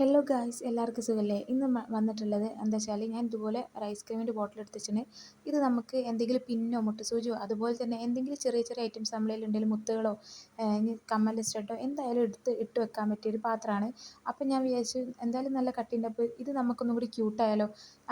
Hello guys, എല്ലാവർക്കും സുഖമല്ലേ? ഇന്ന് വന്നിട്ടുള്ളത് എന്താ വെച്ചാൽ ഞാൻ ഇതുപോലെ ഒരു ഐസ്ക്രീമിൻ്റെ ബോട്ടിൽ എടുത്തിട്ടുണ്ട്. ഇത് നമുക്ക് എന്തെങ്കിലും പിന്നോ മുട്ടുസൂചിയോ അതുപോലെ തന്നെ എന്തെങ്കിലും ചെറിയ ചെറിയ ഐറ്റംസ് നമ്മളതിൽ ഉണ്ടെങ്കിൽ മുത്തുകളോ ഇനി കമ്മലിൻ്റെ സ്റ്റഡോ എന്തായാലും ഇട്ട് വെക്കാൻ പറ്റിയൊരു പാത്രമാണ്. അപ്പോൾ ഞാൻ വിചാരിച്ചു എന്തായാലും നല്ല കട്ടിയുണ്ട്, അപ്പോൾ ഇത് നമുക്കൊന്നും കൂടി ക്യൂട്ടായാലോ.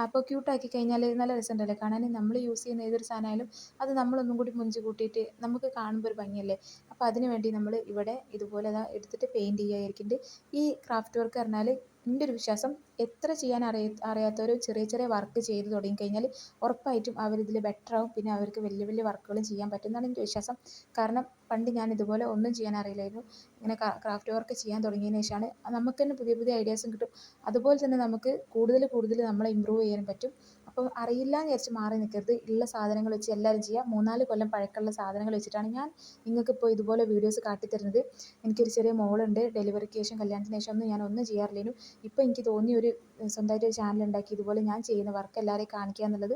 അപ്പോൾ ക്യൂട്ടാക്കി കഴിഞ്ഞാൽ നല്ല രസമുണ്ടല്ലേ കാണാൻ. നമ്മൾ യൂസ് ചെയ്യുന്ന ഏതൊരു സാധനമായാലും അത് നമ്മളൊന്നും കൂടി മുഞ്ച് കൂട്ടിയിട്ട് നമുക്ക് കാണുമ്പോൾ ഒരു ഭംഗിയല്ലേ. അപ്പോൾ അതിന് വേണ്ടി നമ്മൾ ഇവിടെ ഇതുപോലെ എടുത്തിട്ട് പെയിൻറ്റ് ചെയ്യുകയായിരിക്കുന്നുണ്ട്. ഈ ക്രാഫ്റ്റ് വർക്ക് പറഞ്ഞാൽ എൻ്റെ ഒരു വിശ്വാസം എത്ര ചെയ്യാൻ അറിയാത്തവർ ചെറിയ ചെറിയ വർക്ക് ചെയ്ത് തുടങ്ങിക്കഴിഞ്ഞാൽ ഉറപ്പായിട്ടും അവരിതിൽ ബെറ്റർ ആവും. പിന്നെ അവർക്ക് വലിയ വലിയ വർക്കുകളും ചെയ്യാൻ പറ്റും എന്നാണ് എൻ്റെ വിശ്വാസം. കാരണം പണ്ട് ഞാൻ ഇതുപോലെ ഒന്നും ചെയ്യാൻ അറിയില്ലായിരുന്നു. ഇങ്ങനെ ക്രാഫ്റ്റ് വർക്ക് ചെയ്യാൻ തുടങ്ങിയതിന് ശേഷമാണ് നമുക്ക് തന്നെ പുതിയ പുതിയ ഐഡിയാസും കിട്ടും. അതുപോലെ തന്നെ നമുക്ക് കൂടുതൽ കൂടുതൽ നമ്മളെ ഇമ്പ്രൂവ് ചെയ്യാൻ പറ്റും. അപ്പോൾ അറിയില്ല എന്ന് വിചാരിച്ച് മാറി നിൽക്കരുത്. ഉള്ള സാധനങ്ങൾ വെച്ച് എല്ലാവരും ചെയ്യുക. 3-4 കൊല്ലം പഴക്കമുള്ള സാധനങ്ങൾ വെച്ചിട്ടാണ് ഞാൻ നിങ്ങൾക്കിപ്പോൾ ഇതുപോലെ വീഡിയോസ് കാട്ടിത്തരുന്നത്. എനിക്കൊരു ചെറിയ മോളുണ്ട്. ഡെലിവറിക്ക് ശേഷം കല്യാണത്തിന് ശേഷം ഞാൻ ഒന്നും ചെയ്യാറില്ലേനു. ഇപ്പോൾ എനിക്ക് തോന്നിയ ഒരു സ്വന്തമായിട്ട് ഒരു ചാനൽ ഉണ്ടാക്കി ഇതുപോലെ ഞാൻ ചെയ്യുന്ന വർക്ക് എല്ലാവരെയും കാണിക്കുക എന്നുള്ളത്.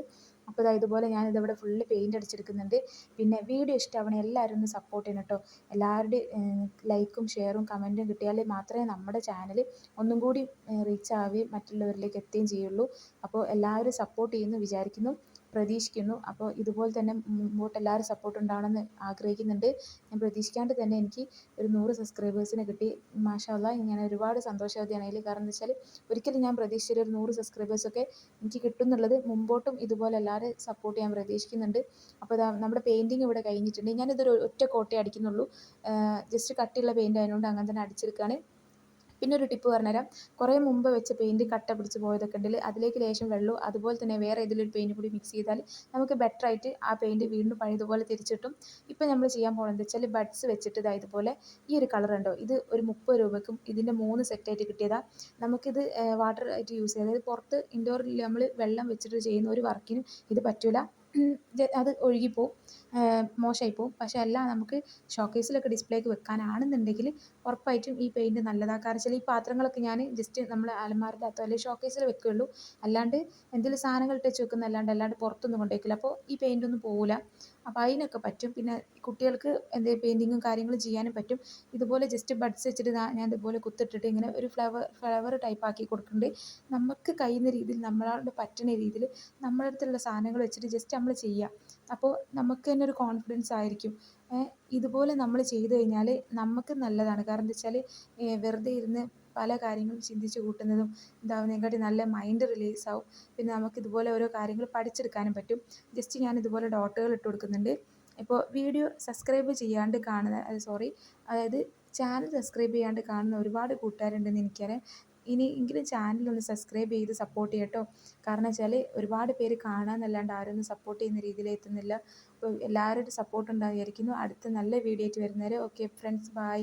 അപ്പോൾ ഇതുപോലെ ഞാനിതിവിടെ ഫുള്ള് പെയിൻ്റ് അടിച്ചെടുക്കുന്നുണ്ട്. പിന്നെ വീഡിയോ ഇഷ്ടമാവണേ എല്ലാവരും ഒന്ന് സപ്പോർട്ട് ചെയ്യണം കേട്ടോ. എല്ലാവരുടെയും ലൈക്കും ഷെയറും കമൻറ്റും കിട്ടിയാൽ മാത്രമേ നമ്മുടെ ചാനൽ ഒന്നും കൂടി റീച്ച് ആവുകയും മറ്റുള്ളവരിലേക്ക് എത്തുകയും ചെയ്യുള്ളൂ. അപ്പോൾ എല്ലാവരും സപ്പോർട്ട് ചെയ്യുമെന്ന് വിചാരിക്കുന്നു, പ്രതീക്ഷിക്കുന്നു. അപ്പോൾ ഇതുപോലെ തന്നെ മുമ്പോട്ട് എല്ലാവരും സപ്പോർട്ട് ഉണ്ടാവണമെന്ന് ആഗ്രഹിക്കുന്നുണ്ട്. ഞാൻ പ്രതീക്ഷിക്കാണ്ട് തന്നെ എനിക്ക് ഒരു 100 സബ്സ്ക്രൈബേഴ്സിനെ കിട്ടി. മാഷാ അല്ലാഹ്, ഞാൻ ഒരുപാട് സന്തോഷവതിയാണ് അതിൽ. കാരണം എന്താ വെച്ചാൽ ഒരിക്കലും ഞാൻ പ്രതീക്ഷിച്ചൊരു 100 സബ്സ്ക്രൈബേഴ്സൊക്കെ എനിക്ക് കിട്ടുന്നുള്ളത്. മുമ്പോട്ടും ഇതുപോലെ എല്ലാവരും സപ്പോർട്ട് ചെയ്യാൻ പ്രതീക്ഷിക്കുന്നുണ്ട്. അപ്പോൾ നമ്മുടെ പെയിൻറ്റിങ് ഇവിടെ കഴിഞ്ഞിട്ടുണ്ട്. ഞാനിതൊരു ഒറ്റ കോട്ടേ അടിക്കുന്നുള്ളൂ. ജസ്റ്റ് കട്ടിയുള്ള പെയിൻ്റ് ആയതുകൊണ്ട് അങ്ങനെ തന്നെ അടിച്ചെടുക്കുകയാണ്. പിന്നെ ഒരു ടിപ്പ് പറഞ്ഞുതരാം. കുറേ മുമ്പ് വെച്ച പെയിൻറ്റ് കട്ട പിടിച്ച് പോയതൊക്കെ ഉണ്ടെങ്കിൽ അതിലേക്ക് ലേശം വെള്ളവും അതുപോലെ തന്നെ വേറെ ഏതെങ്കിലും ഒരു പെയിൻറ്റ് കൂടി മിക്സ് ചെയ്താൽ നമുക്ക് ബെറ്റർ ആയിട്ട് ആ പെയിൻറ്റ് വീണ്ടും പഴയതുപോലെ തിരിച്ചിട്ടും. ഇപ്പോൾ നമ്മൾ ചെയ്യാൻ പോകുന്നത് എന്താ വെച്ചാൽ ബഡ്സ് വെച്ചിട്ട് ഇതുപോലെ ഈ ഒരു കളർ ഉണ്ടോ, ഇത് ഒരു 30 രൂപയ്ക്കും ഇതിൻ്റെ 3 സെറ്റായിട്ട് കിട്ടിയതാണ്. നമുക്കിത് വാട്ടർ ആയിട്ട് യൂസ് ചെയ്യാം. അതായത് പുറത്ത് ഇൻഡോറിൽ നമ്മൾ വെള്ളം വെച്ചിട്ട് ചെയ്യുന്ന ഒരു വർക്കിനും ഇത് പറ്റില്ല. അത് ഒഴുകിപ്പോവും, മോശമായി പോവും. പക്ഷേ അല്ല, നമുക്ക് ഷോക്കേസിലൊക്കെ ഡിസ്പ്ലേക്ക് വെക്കാനാണെന്നുണ്ടെങ്കിൽ ഉറപ്പായിട്ടും ഈ പെയിൻറ്റ് നല്ലതാണ്. കാരണം വെച്ചാൽ ഈ പാത്രങ്ങളൊക്കെ ഞാൻ ജസ്റ്റ് നമ്മൾ അലമാരയുടെ അകത്തോ അല്ലെങ്കിൽ ഷോക്കേസിൽ വെക്കുകയുള്ളൂ. അല്ലാണ്ട് എന്തെങ്കിലും സാധനങ്ങൾ ഇട്ട് വെച്ച് വെക്കുന്നതല്ലാണ്ട് പുറത്തൊന്നും കൊണ്ടുവയ്ക്കില്ല. അപ്പോൾ ഈ പെയിൻ്റൊന്നും പോവില്ല. അപ്പോൾ അതിനൊക്കെ പറ്റും. പിന്നെ കുട്ടികൾക്ക് എന്തെങ്കിലും പെയിൻറ്റിങ്ങും കാര്യങ്ങളും ചെയ്യാനും പറ്റും. ഇതുപോലെ ജസ്റ്റ് ബഡ്സ് വെച്ചിട്ട് ഞാൻ ഇതുപോലെ കുത്തിട്ടിട്ട് ഇങ്ങനെ ഒരു ഫ്ലവർ ടൈപ്പ് ആക്കി കൊടുക്കുന്നുണ്ട്. നമുക്ക് കഴിയുന്ന രീതിയിൽ നമ്മളോട് പറ്റുന്ന രീതിയിൽ നമ്മുടെ അടുത്തുള്ള സാധനങ്ങൾ വെച്ചിട്ട് ജസ്റ്റ് നമ്മൾ ചെയ്യുക. അപ്പോൾ നമുക്ക് തന്നെ ഒരു കോൺഫിഡൻസ് ആയിരിക്കും. ഇതുപോലെ നമ്മൾ ചെയ്തു കഴിഞ്ഞാൽ നമുക്ക് നല്ലതാണ്. കാരണം എന്താ വെച്ചാൽ വെറുതെ ഇരുന്ന് പല കാര്യങ്ങളും ചിന്തിച്ച് കൂട്ടുന്നതും ഇതാവുന്നതിനെക്കാട്ടി നല്ല മൈൻഡ് റിലീസ് ആവും. പിന്നെ നമുക്ക് ഇതുപോലെ ഓരോ കാര്യങ്ങൾ പഠിച്ചെടുക്കാനും പറ്റും. ജസ്റ്റ് ഞാൻ ഇതുപോലെ ഡോട്ടുകൾ ഇട്ട് കൊടുക്കുന്നുണ്ട്. ഇപ്പോൾ വീഡിയോ സബ്സ്ക്രൈബ് ചെയ്യാണ്ട് കാണുന്ന അതായത് ചാനൽ സബ്സ്ക്രൈബ് ചെയ്യാണ്ട് കാണുന്ന ഒരുപാട് കൂട്ടുകാരുണ്ടെന്ന് എനിക്കറിയാം. എങ്കിലും ചാനലൊന്ന് സബ്സ്ക്രൈബ് ചെയ്ത് സപ്പോർട്ട് ചെയ്യാം കേട്ടോ. കാരണം വെച്ചാൽ ഒരുപാട് പേര് കാണാമെന്നല്ലാണ്ട് ആരൊന്നും സപ്പോർട്ട് ചെയ്യുന്ന രീതിയിൽ എത്തുന്നില്ല. അപ്പോൾ എല്ലാവരുടെയും സപ്പോർട്ട് ഉണ്ടാകുമായിരിക്കുന്നു. അടുത്ത നല്ല വീഡിയോ ആയിട്ട് വരുന്നവരെ ഓക്കെ ഫ്രണ്ട്സ്, ബൈ.